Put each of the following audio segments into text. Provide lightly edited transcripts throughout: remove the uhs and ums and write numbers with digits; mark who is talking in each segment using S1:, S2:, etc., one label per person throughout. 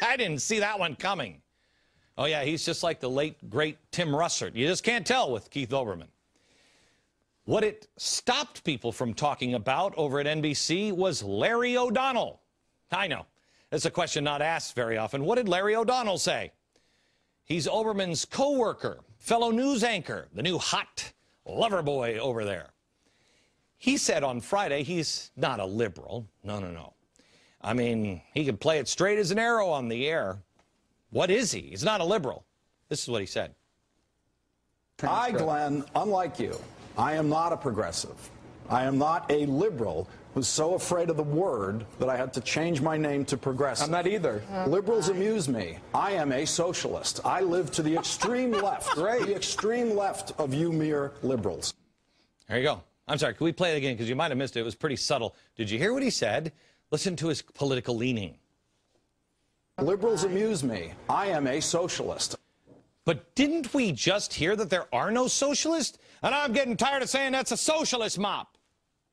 S1: I didn't see that one coming. Oh, yeah, he's just like the late, great Tim Russert. You just can't tell with Keith Olbermann. What it stopped people from talking about over at NBC was Larry O'Donnell. I know. That's a question not asked very often. What did Larry O'Donnell say? He's Olbermann's co-worker, fellow news anchor, the new hot lover boy over there. He said on Friday he's not a liberal. No. I mean, he can play it straight as an arrow on the air. What is he? He's not a liberal. This is what he said.
S2: I, Glenn, unlike you, I am not a progressive. I am not a liberal who's so afraid of the word that I had to change my name to progressive.
S3: I'm not either.
S2: Liberals amuse me. I am a socialist. I live to the extreme left. The extreme left of you mere liberals.
S1: There you go. I'm sorry, can we play it again? Because you might have missed it. It was pretty subtle. Did you hear what he said? Listen to his political leaning.
S2: Liberals amuse me. I am a socialist.
S1: But didn't we just hear that there are no socialists? And I'm getting tired of saying that's a socialist mop.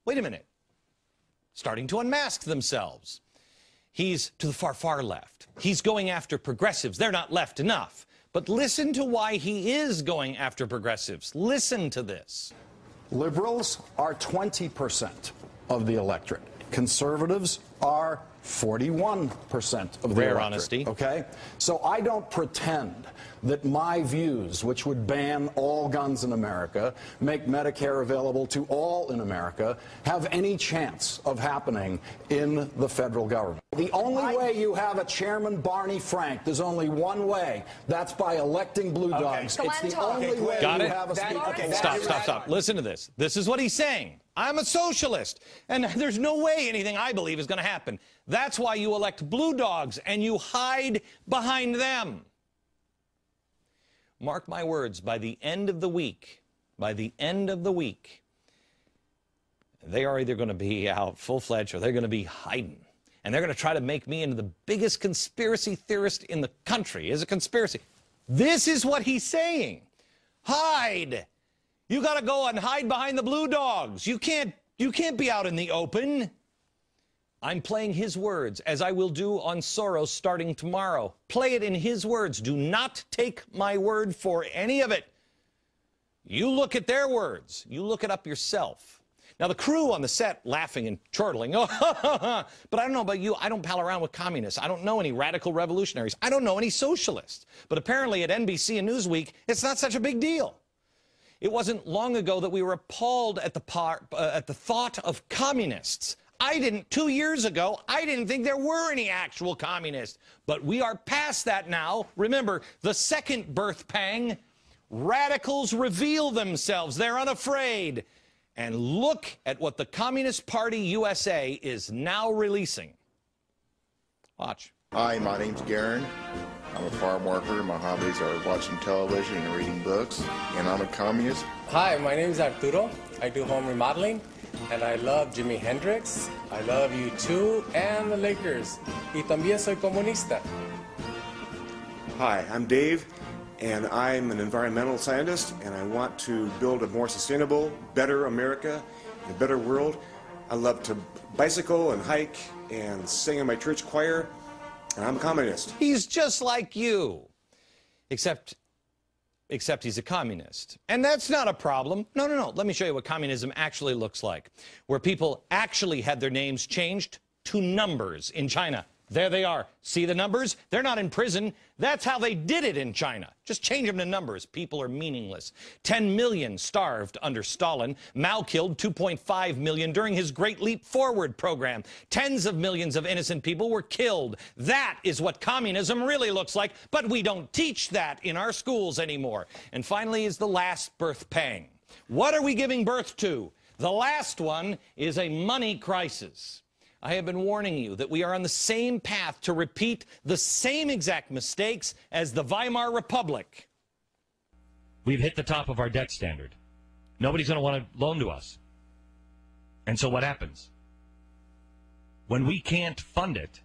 S1: Wait a minute. Starting to unmask themselves. He's to the far, far left. He's going after progressives. They're not left enough. But listen to why he is going after progressives. Listen to this.
S2: Liberals are 20% of the electorate. Conservatives are 41% of the
S1: Rare
S2: electorate.
S1: honesty.
S2: Okay? So I don't pretend that my views, which would ban all guns in America, make Medicare available to all in America, have any chance of happening in the federal government. The only way you have a Chairman Barney Frank, there's only one way. That's by electing blue dogs. It's the only way you have a speaker.
S1: Stop. Listen to this. This is what he's saying. I'm a socialist, and there's no way anything I believe is going to happen. That's why you elect blue dogs, and you hide behind them. Mark my words, by the end of the week, they are either going to be out full-fledged or they're going to be hiding. And they're going to try to make me into the biggest conspiracy theorist in the country. Is a conspiracy. This is what he's saying. Hide. You got to go and hide behind the blue dogs. You can't be out in the open. I'm playing his words, as I will do on Soros starting tomorrow. Play it in his words. Do not take my word for any of it. You look at their words. You look it up yourself. Now, the crew on the set laughing and chortling. Oh, but I don't know about you. I don't pal around with communists. I don't know any radical revolutionaries. I don't know any socialists. But apparently at NBC and Newsweek, it's not such a big deal. It wasn't long ago that we were appalled at the thought of communists. 2 years ago, I didn't think there were any actual communists. But we are past that now. Remember, the second birth pang, radicals reveal themselves. They're unafraid. And look at what the Communist Party USA is now releasing. Watch.
S4: Hi, my name's Garen. I'm a farm worker. My hobbies are watching television and reading books. And I'm a communist.
S3: Hi, my name is Arturo. I do home remodeling. And I love Jimi Hendrix, I love U2 and the Lakers. Y también soy comunista.
S5: Hi, I'm Dave, and I'm an environmental scientist, and I want to build a more sustainable, better America, a better world. I love to bicycle and hike and sing in my church choir, and I'm a communist.
S1: He's just like you, except he's a communist. And that's not a problem. No. Let me show you what communism actually looks like, where people actually had their names changed to numbers in China. There they are. See the numbers? They're not in prison. That's how they did it in China. Just change them to numbers. People are meaningless. 10 million starved under Stalin. Mao killed 2.5 million during his Great Leap Forward program. Tens of millions of innocent people were killed. That is what communism really looks like, but we don't teach that in our schools anymore. And finally is the last birth pang. What are we giving birth to? The last one is a money crisis. I have been warning you that we are on the same path to repeat the same exact mistakes as the Weimar Republic. We've hit the top of our debt standard. Nobody's going to want to loan to us. And so what happens? When we can't fund it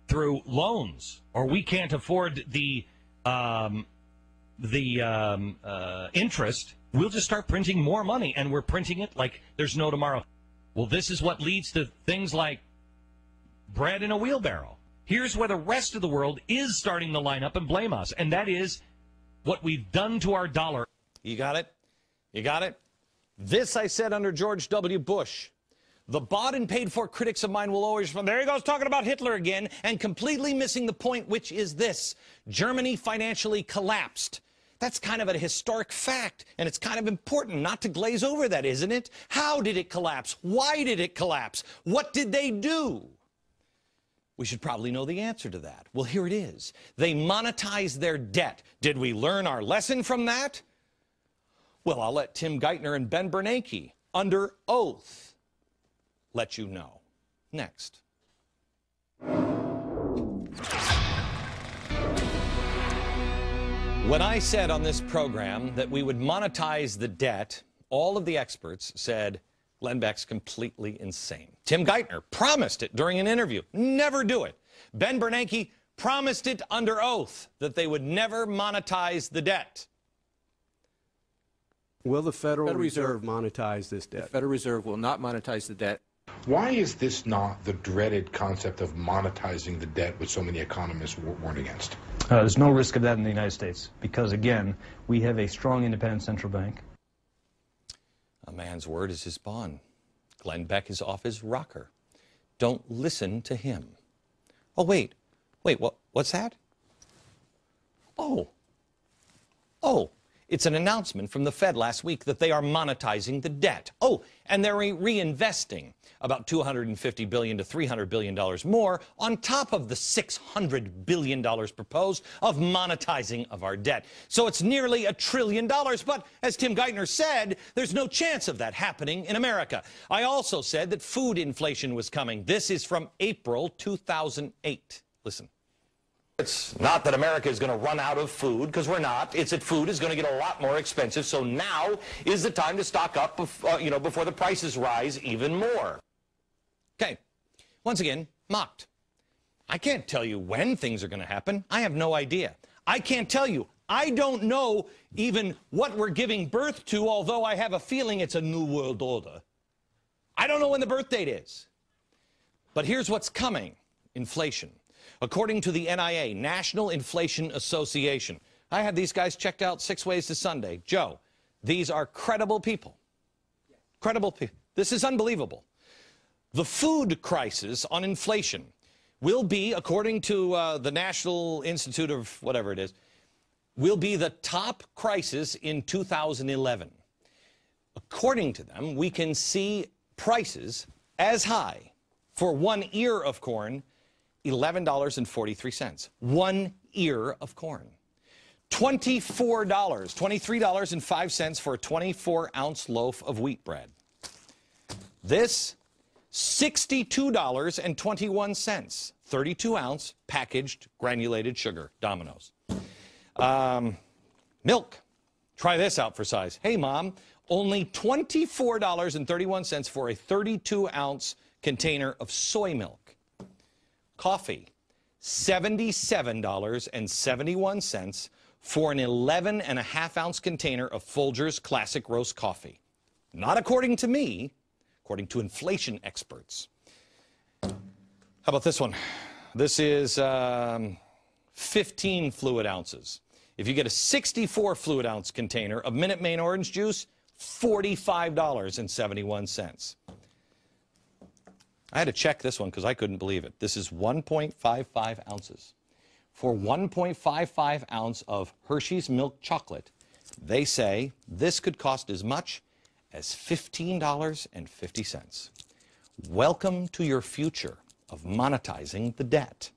S1: through loans, or we can't afford the interest, we'll just start printing more money, and we're printing it like there's no tomorrow. Well, this is what leads to things like bread in a wheelbarrow.
S6: Here's where the rest of the world is starting to line up and blame us, and that is what we've done to our dollar.
S1: You got it? You got it? This I said under George W. Bush. The bought and paid for critics of mine will always, there he goes talking about Hitler again, and completely missing the point, which is this. Germany financially collapsed. That's kind of a historic fact, and it's kind of important not to glaze over that, isn't it? How did it collapse? Why did it collapse? What did they do? We should probably know the answer to that. Well, here it is. They monetized their debt. Did we learn our lesson from that? Well, I'll let Tim Geithner and Ben Bernanke, under oath, let you know. Next. When I said on this program that we would monetize the debt, all of the experts said Glenn Beck's completely insane. Tim Geithner promised it during an interview. Never do it. Ben Bernanke promised it under oath that they would never monetize the debt.
S7: Will the Federal Reserve monetize this debt?
S8: The Federal Reserve will not monetize the debt.
S9: Why is this not the dreaded concept of monetizing the debt, which so many economists warn against?
S10: There's no risk of that in the United States because, again, we have a strong independent central bank.
S1: A man's word is his bond. Glenn Beck is off his rocker. Don't listen to him. Oh, wait, what's that? Oh, it's an announcement from the Fed last week that they are monetizing the debt. Oh, and they're reinvesting about $250 billion to $300 billion more on top of the $600 billion proposed of monetizing of our debt. So it's nearly $1 trillion. But as Tim Geithner said, there's no chance of that happening in America. I also said that food inflation was coming. This is from April 2008. Listen. It's not that America is going to run out of food, because we're not. It's that food is going to get a lot more expensive. So now is the time to stock up, before the prices rise even more. Okay. Once again, mocked. I can't tell you when things are going to happen. I have no idea. I can't tell you. I don't know even what we're giving birth to, although I have a feeling it's a new world order. I don't know when the birth date is. But here's what's coming. Inflation. According to the NIA, National Inflation Association, I had these guys checked out 6 ways to Sunday. Joe, these are credible people. Credible people. This is unbelievable. The food crisis on inflation will be, according to the National Institute of whatever it is, will be the top crisis in 2011. According to them, we can see prices as high for 1 ear of corn, $11.43. 1 ear of corn. $23.05 for a 24-ounce loaf of wheat bread. This, $62.21. 32-ounce packaged granulated sugar, Domino's. Milk. Try this out for size. Hey, Mom, only $24.31 for a 32-ounce container of soy milk. Coffee, $77.71 for an 11.5-ounce container of Folgers Classic Roast Coffee. Not according to me, according to inflation experts. How about this one? This is 15 fluid ounces. If you get a 64 fluid ounce container of Minute Maid orange juice, $45.71. I had to check this one because I couldn't believe it. This is 1.55 ounces. For 1.55 ounce of Hershey's milk chocolate, they say this could cost as much as $15.50. Welcome to your future of monetizing the debt.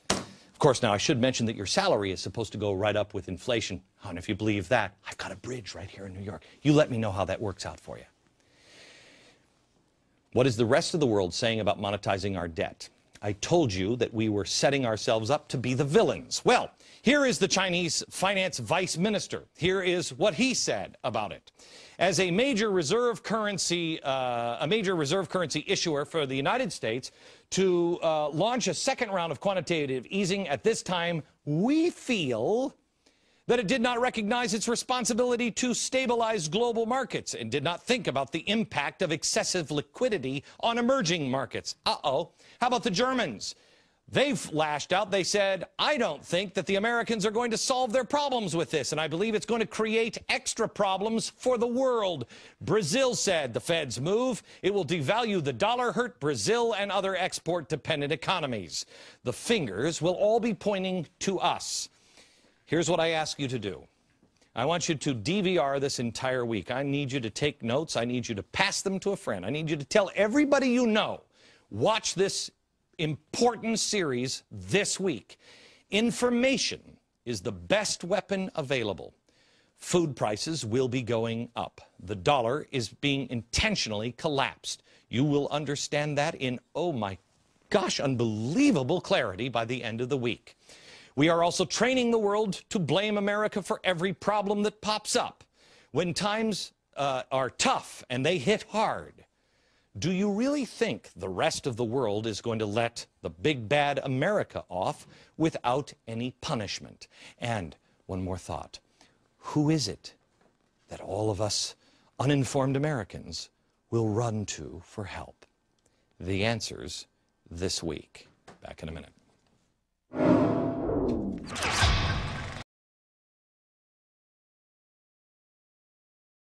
S1: Of course, now I should mention that your salary is supposed to go right up with inflation. And if you believe that, I've got a bridge right here in New York. You let me know how that works out for you. What is the rest of the world saying about monetizing our debt? I told you that we were setting ourselves up to be the villains. Well, here is the Chinese finance vice minister. Here is what he said about it. As a major reserve currency issuer for the United States to launch a second round of quantitative easing at this time, we feel that it did not recognize its responsibility to stabilize global markets and did not think about the impact of excessive liquidity on emerging markets. Uh-oh. How about the Germans? They've lashed out. They said, I don't think that the Americans are going to solve their problems with this, and I believe it's going to create extra problems for the world. Brazil said the Fed's move, it will devalue the dollar, hurt Brazil and other export-dependent economies. The fingers will all be pointing to us. Here's what I ask you to do. I want you to DVR this entire week. I need you to take notes. I need you to pass them to a friend. I need you to tell everybody you know, watch this important series this week. Information is the best weapon available. Food prices will be going up. The dollar is being intentionally collapsed. You will understand that in, oh my gosh, unbelievable clarity by the end of the week. We are also training the world to blame America for every problem that pops up. When times are tough and they hit hard, do you really think the rest of the world is going to let the big bad America off without any punishment? And one more thought. Who is it that all of us uninformed Americans will run to for help? The answers this week. Back in a minute.